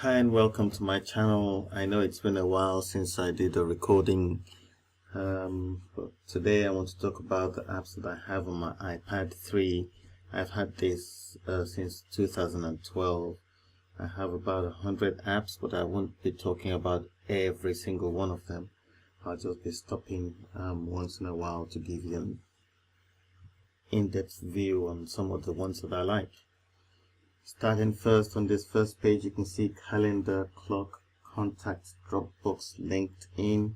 Hi and welcome to my channel. I know it's been a while since I did a recording, but today I want to talk about the apps that I have on my iPad 3. I've had this since 2012. I have about 100 apps, but I won't be talking about every single one of them. I'll just be stopping once in a while to give you an in-depth view on some of the ones that I like. Starting first on this first page, you can see calendar, clock, contacts, Dropbox, LinkedIn,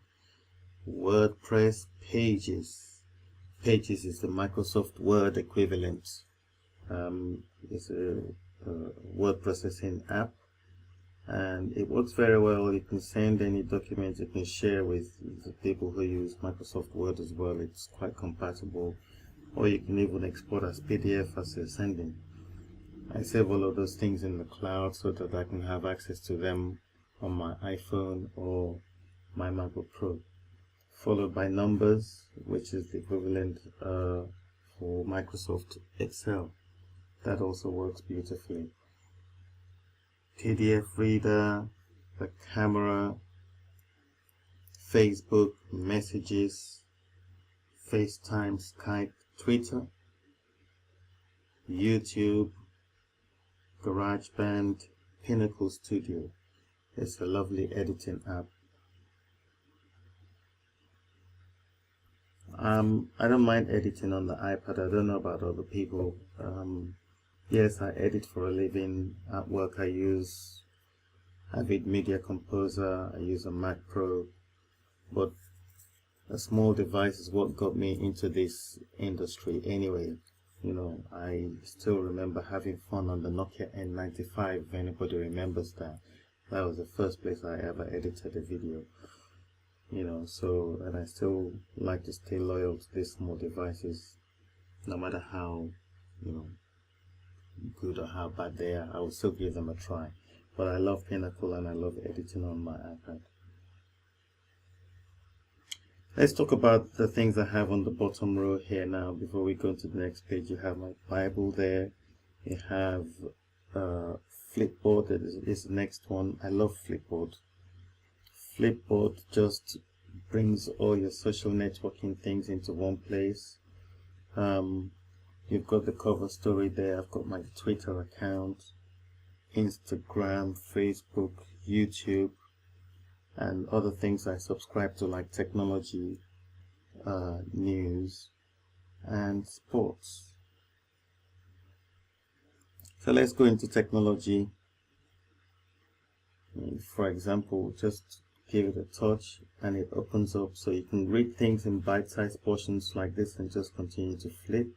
WordPress, Pages. Pages is the Microsoft Word equivalent. It's a word processing app, and it works very well. You can send any document you can share with the people who use Microsoft Word as well. It's quite compatible, or you can even export as PDF as you're sending. I save all of those things in the cloud so that I can have access to them on my iPhone or my MacBook Pro. Followed by Numbers, which is the equivalent for Microsoft Excel. That also works beautifully. PDF Reader, the camera, Facebook, Messages, FaceTime, Skype, Twitter, YouTube, GarageBand, Pinnacle Studio. It's a lovely editing app. I don't mind editing on the iPad. I don't know about other people. Yes, I edit for a living. At work I use Avid Media Composer. I use a Mac Pro, but a small device is what got me into this industry anyway. You know, I still remember having fun on the Nokia N95, if anybody remembers that. That was the first place I ever edited a video. You know, so, and I still like to stay loyal to these small devices, no matter how, good or how bad they are. I will still give them a try. But I love Pinnacle and I love editing on my iPad. Let's talk about the things I have on the bottom row here now. Before we go to the next page, you have my Bible there. You have Flipboard, that is the next one. I love Flipboard. Flipboard just brings all your social networking things into one place. You've got the cover story there. I've got my Twitter account, Instagram, Facebook, YouTube, and other things I subscribe to, like technology, news, and sports. So let's go into technology. For example, just give it a touch and it opens up, so you can read things in bite-sized portions like this and just continue to flip.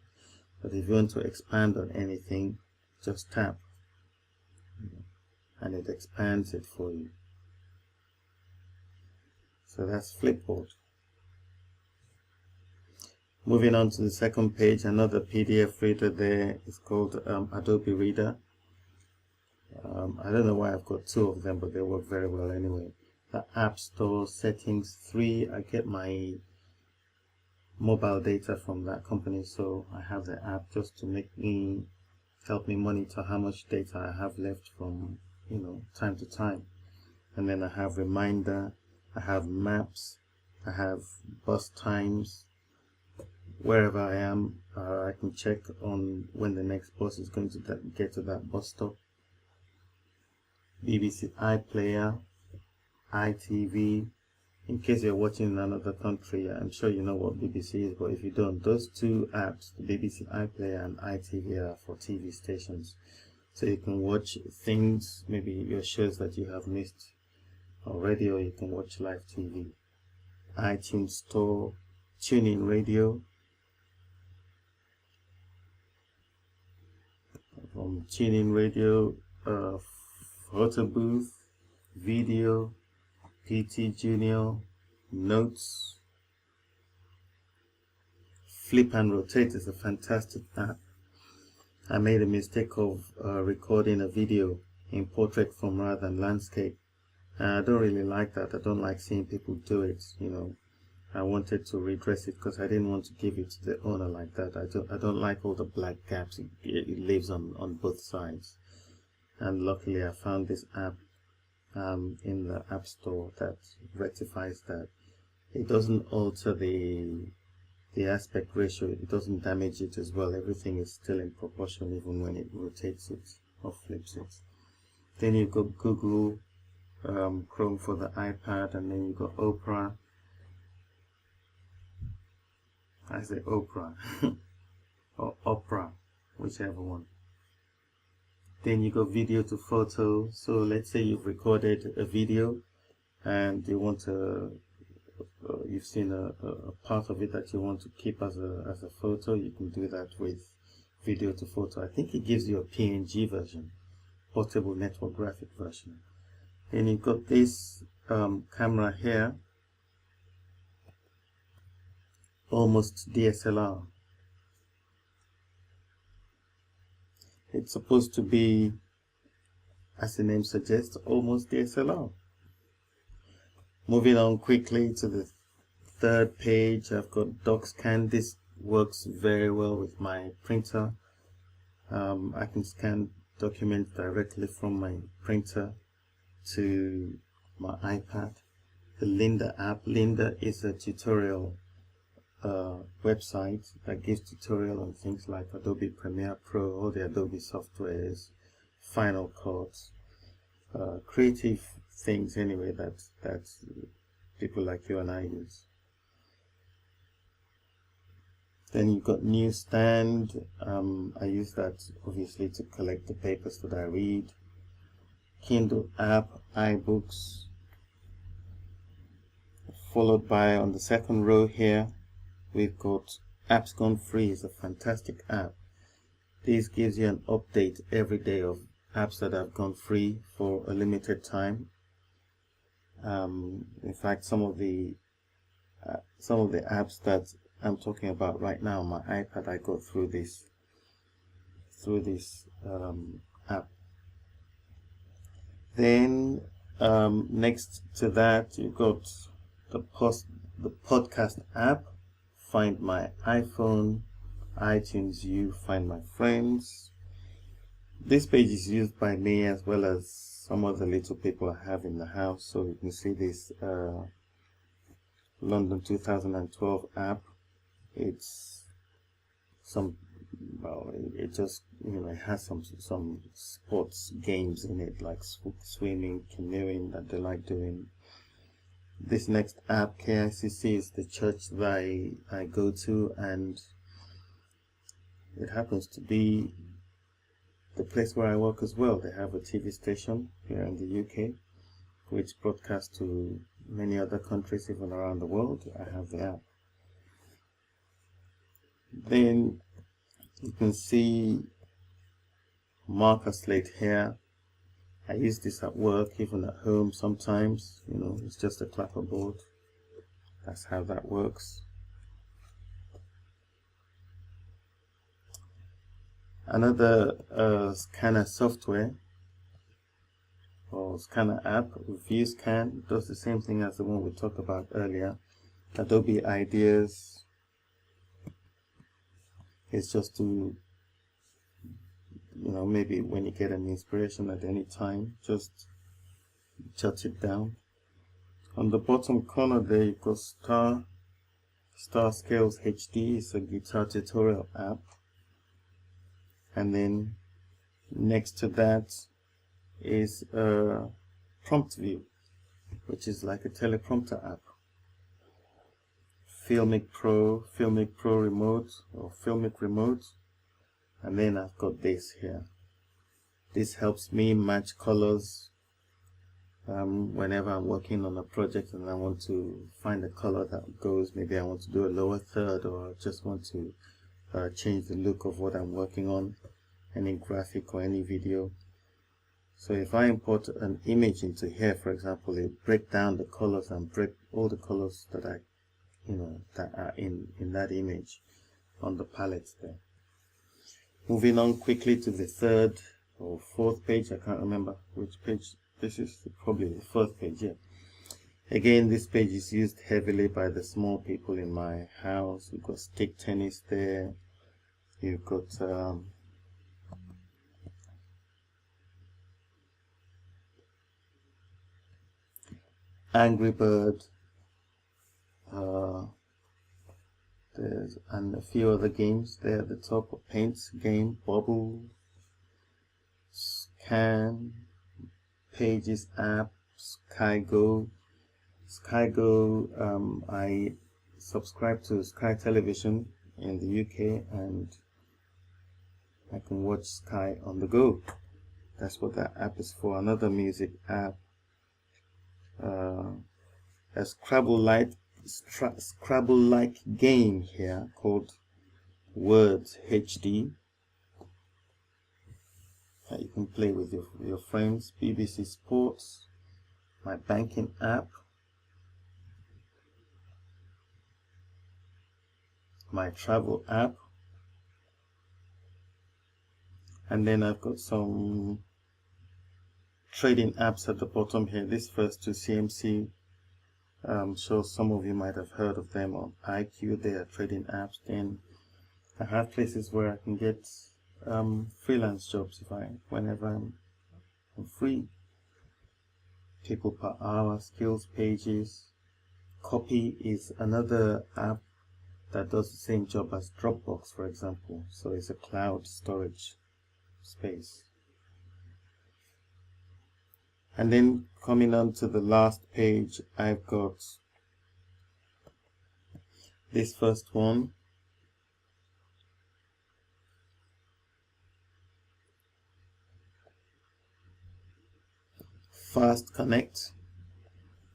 But if you want to expand on anything, just tap and it expands it for you. So that's Flipboard. Moving on to the second page, another PDF reader there is called Adobe Reader. I don't know why I've got two of them, but they work very well anyway. The App Store settings 3, I get my mobile data from that company, so I have the app just to help me monitor how much data I have left from time to time. And then I have Reminder, I have Maps, I have bus times. Wherever I am, I can check on when the next bus is going to get to that bus stop. BBC iPlayer, iTV. In case you're watching in another country, I'm sure you know what BBC is, but if you don't, those two apps, the BBC iPlayer and iTV, are for TV stations. So you can watch things, maybe your shows that you have missed already, or you can watch live TV. iTunes Store, TuneIn Radio. From TuneIn Radio, Photo Booth, Video, PT Junior, Notes. Flip and Rotate is a fantastic app. I made a mistake of recording a video in portrait form rather than landscape. And I don't really like that. I don't like seeing people do it, I wanted to redress it because I didn't want to give it to the owner like that. I don't like all the black gaps it leaves on both sides. And luckily I found this app in the App Store that rectifies that. It doesn't alter the aspect ratio, it doesn't damage it as well. Everything is still in proportion even when it rotates it or flips it. Then you've got Google Chrome for the iPad, and then you've got Opera. I say Opera or Opera, whichever one. Then you go video to photo. So let's say you've recorded a video and you want to you've seen a part of it that you want to keep as a photo. You can do that with video to photo. I think it gives you a PNG version, portable network graphic version. Then you've got this camera here, almost DSLR. It's supposed to be, as the name suggests, almost DSLR. Moving on quickly to the third page, I've got DocScan. This works very well with my printer. I can scan documents directly from my printer to my iPad. The Lynda app. Lynda is a tutorial website that gives tutorial on things like Adobe Premiere Pro, all the Adobe softwares, Final Cut, creative things anyway that people like you and I use. Then you've got Newsstand. I use that obviously to collect the papers that I read. Kindle app, iBooks, followed by, on the second row here, we've got Apps Gone Free. Is a fantastic app. This gives you an update every day of apps that have gone free for a limited time. In fact, some of the apps that I'm talking about right now on my iPad, I got through this app. Then next to that, you've got the podcast app. Find My iPhone, iTunes U, Find My Friends. This page is used by me as well as some other little people I have in the house. So you can see this London 2012 app. It's it just, it has some sports games in it, like swimming, canoeing, that they like doing. This next app, KICC, is the church that I go to, and it happens to be the place where I work as well. They have a TV station here in the UK which broadcasts to many other countries, even around the world. I have the app. Then you can see marker slate here. I use this at work, even at home sometimes. It's just a clapperboard. That's how that works. Another scanner software or scanner app, ViewScan, does the same thing as the one we talked about earlier. Adobe Ideas. It's just to, maybe when you get an inspiration at any time, just jot it down. On the bottom corner there, you got Star Scales HD. It's a guitar tutorial app. And then next to that is Prompt View, which is like a teleprompter app. Filmic Pro Remote, or Filmic Remote. And then I've got this here. This helps me match colors whenever I'm working on a project and I want to find a color that goes. Maybe I want to do a lower third, or just want to change the look of what I'm working on, any graphic or any video. So if I import an image into here, for example, it breaks down the colors and break all the colors that that are in that image on the palette there. Moving on quickly to the third or fourth page, I can't remember which page this is, probably the fourth page, yeah. Again, this page is used heavily by the small people in my house. We've got stick tennis there. You've got Angry Bird, and a few other games there at the top. Paint game, Bubble, Scan, Pages app, SkyGo. SkyGo, I subscribe to Sky Television in the UK, and I can watch Sky on the go. That's what that app is for. Another music app, a Scrabble-like game here called Words HD that you can play with your friends. BBC Sports, my banking app, my travel app, and then I've got some trading apps at the bottom here. This first two, CMC, so some of you might have heard of them on IQ. They are trading apps. Then I have places where I can get freelance jobs whenever I'm free. People per hour, skills pages. Copy is another app that does the same job as Dropbox, for example. So it's a cloud storage space. And then coming on to the last page, I've got this first one. Fast Connect.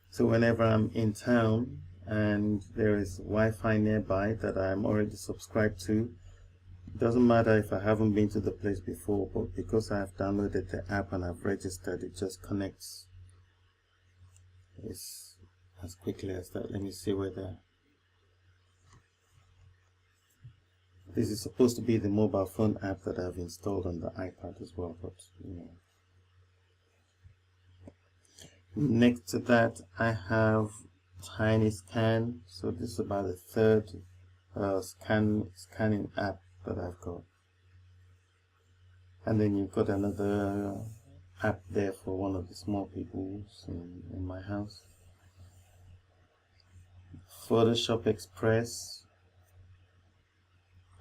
So whenever I'm in town and there is Wi-Fi nearby that I'm already subscribed to, it doesn't matter if I haven't been to the place before, but because I've downloaded the app and I've registered, it just connects. It's as quickly as that. Let me see whether this is supposed to be the mobile phone app that I've installed on the iPad as well, but you know. Next to that, I have Tiny Scan. So this is about the third scanning app that I've got. And then you've got another app there for one of the small people in my house. Photoshop Express,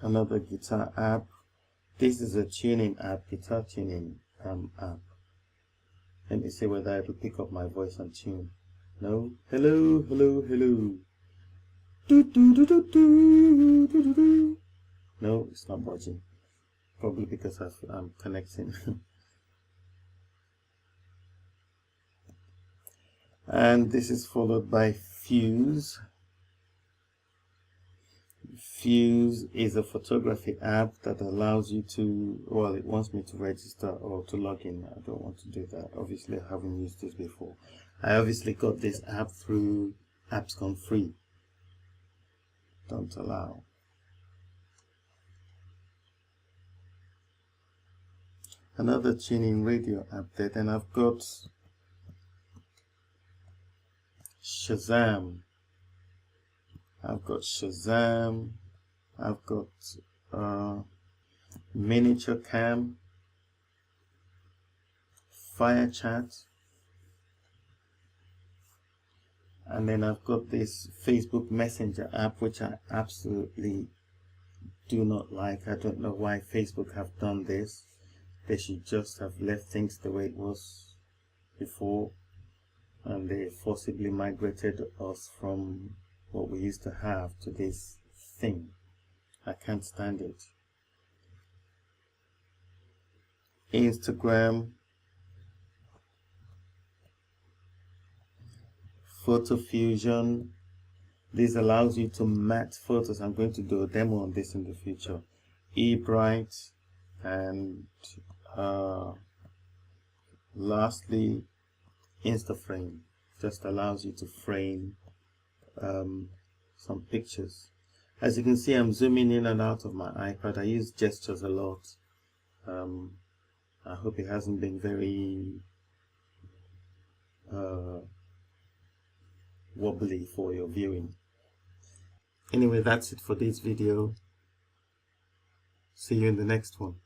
another guitar app. This is a tuning app, guitar tuning app. Let me see whether it'll pick up my voice and tune. No? Hello, hello, hello. Do, do, do, do, do, do, do, do. No, it's not budging. Probably because I'm connecting. And this is followed by Fuse. Fuse is a photography app that allows you to, well, it wants me to register or to log in. I don't want to do that. Obviously, I haven't used this before. I obviously got this app through Apps Gone Free. Don't allow. Another tuning radio app there. Then I've got Shazam. I've got Miniature Cam, Fire Chat, and then I've got this Facebook Messenger app, which I absolutely do not like. I don't know why Facebook have done this. They should just have left things the way it was before, and they forcibly migrated us from what we used to have to this thing. I can't stand it. Instagram, Photo Fusion. This allows you to match photos. I'm going to do a demo on this in the future. eBright, and lastly, InstaFrame. Just allows you to frame some pictures. As you can see, I'm zooming in and out of my iPad. I use gestures a lot. I hope it hasn't been very wobbly for your viewing. Anyway, that's it for this video. See you in the next one.